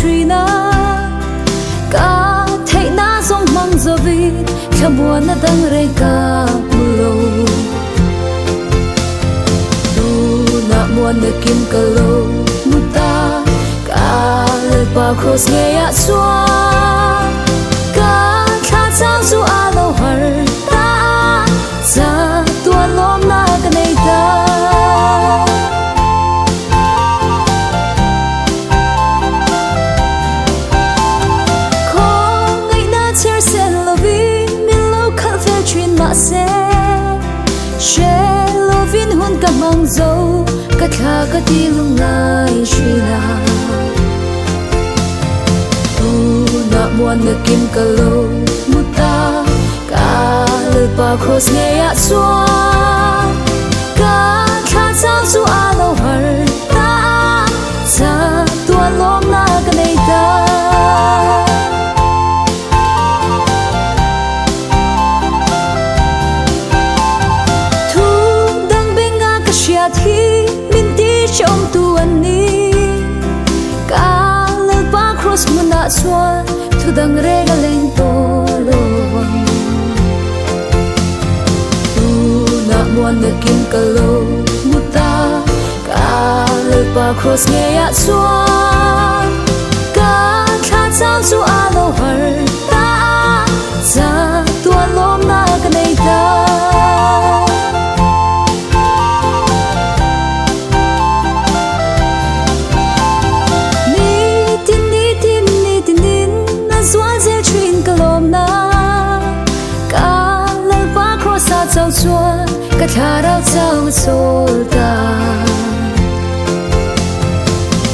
truy na cả thấy na giống mang giờ vì theo buồn na đang rơi cả mưa tu na buồn na kim cả lâu muta cả lời ba cross nghe ya xóa cả tha trang du alo har ta za tua lom na cái này ta mang dấu cất là cất đi lung lại suy là tu na buồn na kim cả lâu muta cả lời ba cross nghe ya xóa cả tha trang du alo har ta za tua lom na cái này ta thì mình đi trong tu anh đi cả lời ba cross muốn đã xóa thu đang rê ga lên to lovang tu na buồn na kim cả lâu muta cả lời ba cross nghe ya xóa cả tha trang du alo har ta za tua lom na cái này ta giao xua cả thà đau giao xô ta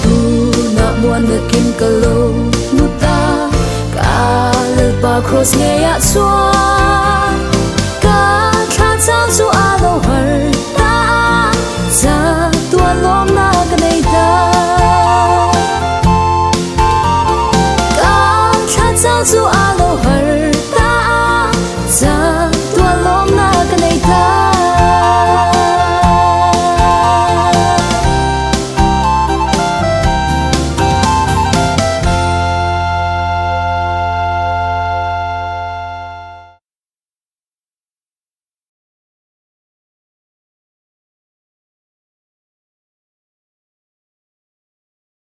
tu na buồn na kim cả lâu muta cả lời ba cross nghe ya xóa cả tha giao du alo